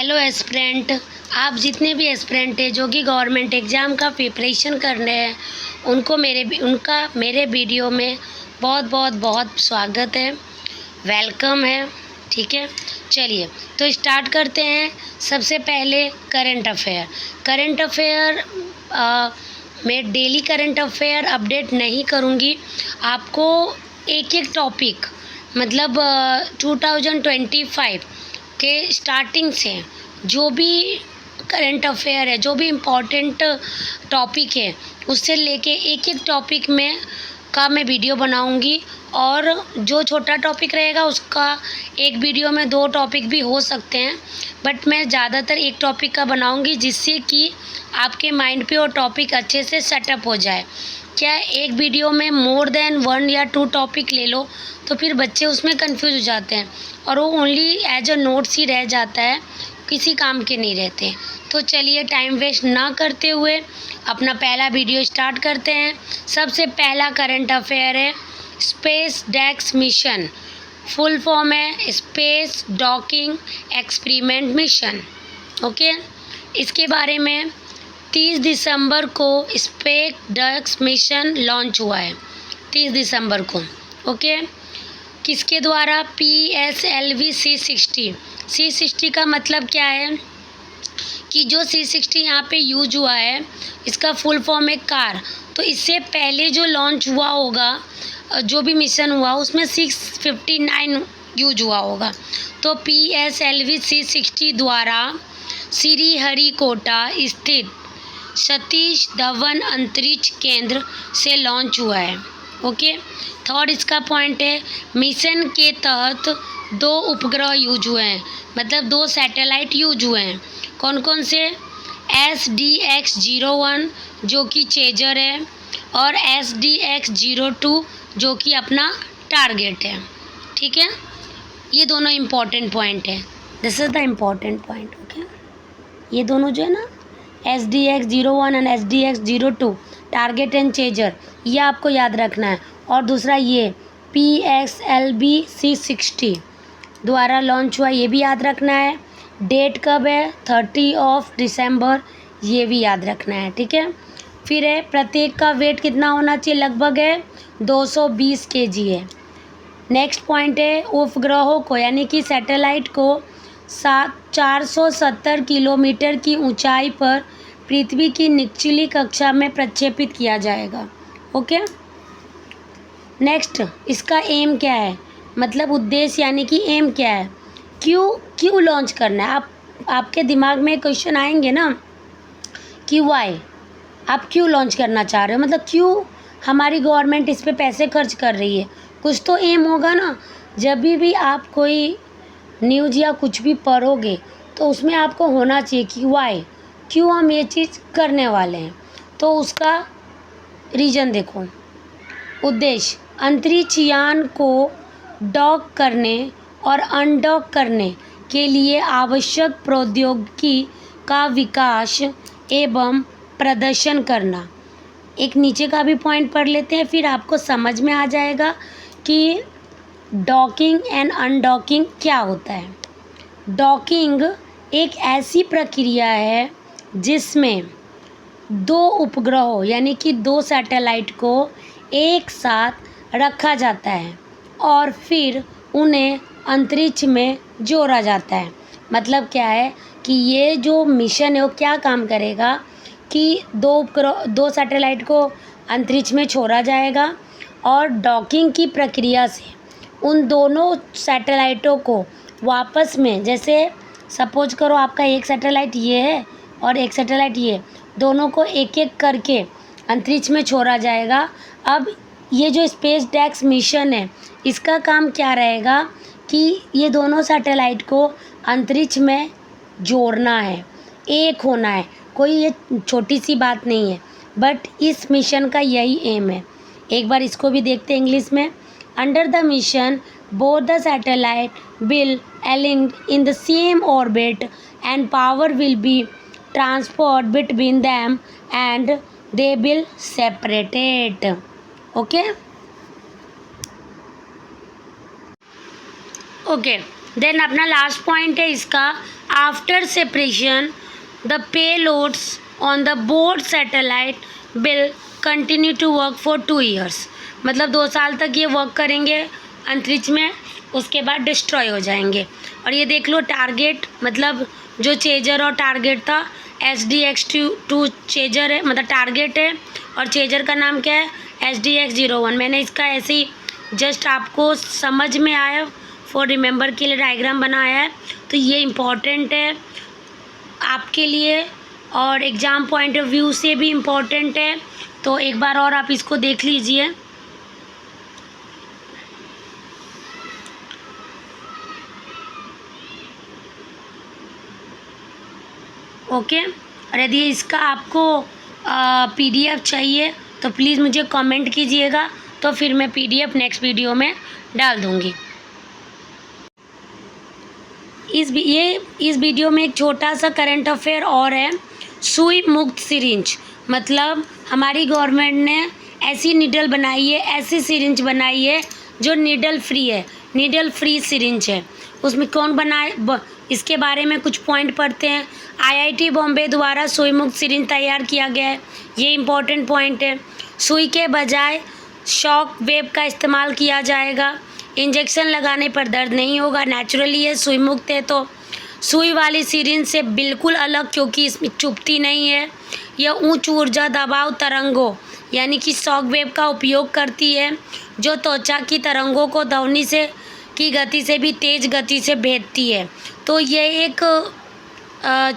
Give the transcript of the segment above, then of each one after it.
Hello aspirant. आप जितने भी एस्पिरेंट हैं जो कि गवर्नमेंट एग्ज़ाम का प्रिपरेशन कर रहे हैं उनको मेरे वीडियो में बहुत बहुत बहुत स्वागत है, वेलकम है। ठीक है, चलिए तो स्टार्ट करते हैं। सबसे पहले करंट अफेयर मैं डेली करंट अफेयर अपडेट नहीं करूँगी। आपको एक एक टॉपिक मतलब 2025 के स्टार्टिंग से जो भी करंट अफेयर है, जो भी इम्पोर्टेंट टॉपिक है, उससे लेके एक एक टॉपिक में का मैं वीडियो बनाऊंगी। और जो छोटा टॉपिक रहेगा उसका एक वीडियो में 2 टॉपिक भी हो सकते हैं, बट मैं ज़्यादातर एक टॉपिक का बनाऊंगी जिससे कि आपके माइंड पे वो टॉपिक अच्छे से सेटअप हो जाए। क्या एक वीडियो में मोर देन 1 या 2 टॉपिक ले लो तो फिर बच्चे उसमें कंफ्यूज हो जाते हैं और वो ओनली एज अ नोट्स ही रह जाता है, किसी काम के नहीं रहते। तो चलिए टाइम वेस्ट ना करते हुए अपना पहला वीडियो स्टार्ट करते हैं। सबसे पहला करंट अफेयर है स्पेस डेक्स मिशन। फुल फॉर्म है space docking experiment mission. Okay, इसके बारे में 30 दिसंबर को स्पेस डेक्स मिशन लॉन्च हुआ है, 30 दिसंबर को। ओके, किसके द्वारा? PSLV C60 का मतलब क्या है कि जो C60 यहाँ पे यूज हुआ है इसका फुल फॉर्म है कार। तो इससे पहले जो लॉन्च हुआ होगा, जो भी मिशन हुआ उसमें 659 यूज हुआ होगा। तो PSLV C60 द्वारा श्रीहरिकोटा स्थित सतीश धवन अंतरिक्ष केंद्र से लॉन्च हुआ है। ओके, थर्ड इसका पॉइंट है मिशन के तहत 2 उपग्रह यूज हुए हैं, मतलब 2 सैटेलाइट यूज हुए हैं। कौन कौन से? SDX-01 जो कि चेजर है और SDX-02 जो कि अपना टारगेट है। ठीक है, ये दोनों इम्पॉर्टेंट पॉइंट है। This is the important point. Okay, ये दोनों जो है ना SDX-01 and SDX-02 target and chaser, ये आपको याद रखना है। और दूसरा ये PSLV C60 द्वारा लॉन्च हुआ, ये भी याद रखना है। डेट कब है? 30 दिसंबर, ये भी याद रखना है। ठीक है, फिर है प्रत्येक का वेट कितना होना चाहिए? लगभग है 220 kg है। नेक्स्ट पॉइंट है उपग्रहों को यानी कि सैटेलाइट को 470 किलोमीटर की ऊंचाई पर पृथ्वी की निचली कक्षा में प्रक्षेपित किया जाएगा। ओके, नेक्स्ट इसका एम क्या है, मतलब उद्देश्य यानी कि एम क्या है, क्यों लॉन्च करना है। आपके दिमाग में क्वेश्चन आएंगे ना कि वाई, आप क्यों लॉन्च करना चाह रहे हो, मतलब क्यों हमारी गवर्नमेंट इस पे पैसे खर्च कर रही है। कुछ तो एम होगा ना। जब भी आप कोई न्यूज़ या कुछ भी पढ़ोगे तो उसमें आपको होना चाहिए कि वाई, क्यों हम ये चीज़ करने वाले हैं। तो उसका रीज़न देखो। उद्देश्य अंतरिक्ष यान को डॉक करने और अनडॉक करने के लिए आवश्यक प्रौद्योगिकी का विकास एवं प्रदर्शन करना। एक नीचे का भी पॉइंट पढ़ लेते हैं, फिर आपको समझ में आ जाएगा कि डॉकिंग एंड अनडॉकिंग क्या होता है। डॉकिंग एक ऐसी प्रक्रिया है जिसमें 2 उपग्रहों यानी कि 2 सैटेलाइट को एक साथ रखा जाता है और फिर उन्हें अंतरिक्ष में जोड़ा जाता है। मतलब क्या है कि ये जो मिशन है वो क्या काम करेगा कि 2 सैटेलाइट को अंतरिक्ष में छोड़ा जाएगा और डॉकिंग की प्रक्रिया से उन दोनों सैटेलाइटों को वापस में, जैसे सपोज करो आपका एक सैटेलाइट ये है और एक सैटेलाइट ये, दोनों को एक एक करके अंतरिक्ष में छोड़ा जाएगा। अब ये जो स्पेस डेक्स मिशन है इसका काम क्या रहेगा कि ये दोनों सैटेलाइट को अंतरिक्ष में जोड़ना है, एक होना है। कोई ये छोटी सी बात नहीं है, बट इस मिशन का यही एम है। एक बार इसको भी देखते हैं इंग्लिश में। Under the mission both the satellite will align in the same orbit and power will be transferred between them and they will separate. Okay, then अपना लास्ट पॉइंट है इसका after separation the payloads on the board satellite will continue to work for 2 years. मतलब 2 साल तक ये work करेंगे अंतरिक्ष में, उसके बाद डिस्ट्रॉय हो जाएंगे। और ये देख लो टारगेट, मतलब जो चेजर और टारगेट था, SDX-2 चेजर है, मतलब टारगेट है, और चेजर का नाम क्या है, SDX-01। मैंने इसका ऐसे ही जस्ट आपको समझ में आया फॉर रिमेंबर के लिए डायग्राम बनाया है। तो ये इम्पॉर्टेंट है आपके लिए और एग्ज़ाम पॉइंट ऑफ व्यू से भी इम्पॉर्टेंट है। तो एक बार और आप इसको देख लीजिए। ओके, और यदि इसका आपको PDF चाहिए तो प्लीज़ मुझे कमेंट कीजिएगा, तो फिर मैं PDF नेक्स्ट वीडियो में डाल दूँगी। इस वीडियो में एक छोटा सा करंट अफेयर और है। सुई मुक्त सिरिंज, मतलब हमारी गवर्नमेंट ने ऐसी नीडल बनाई है, ऐसी सिरिंज बनाई है जो नीडल फ्री है, नीडल फ्री सिरिंज है। उसमें कौन बनाए, इसके बारे में कुछ पॉइंट पढ़ते हैं। IIT बॉम्बे द्वारा सुई मुक्त सिरिंज तैयार किया गया है, ये इम्पोर्टेंट पॉइंट है। सुई के बजाय शॉक वेव का इस्तेमाल किया जाएगा। इंजेक्शन लगाने पर दर्द नहीं होगा, नेचुरली ये सुई मुक्त है। तो सुई वाली सिरिंज से बिल्कुल अलग, क्योंकि इसमें चुभती नहीं है। यह उच्च ऊर्जा दबाव तरंगों यानी कि शॉक वेव का उपयोग करती है, जो त्वचा की तरंगों को ध्वनि से की गति से भी तेज़ गति से भेजती है। तो ये एक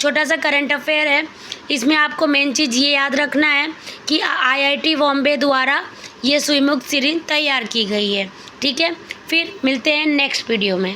छोटा सा करंट अफेयर है। इसमें आपको मेन चीज़ ये याद रखना है कि IIT बॉम्बे द्वारा ये सुई मुक्त सिरिंज तैयार की गई है। ठीक है, फिर मिलते हैं नेक्स्ट वीडियो में।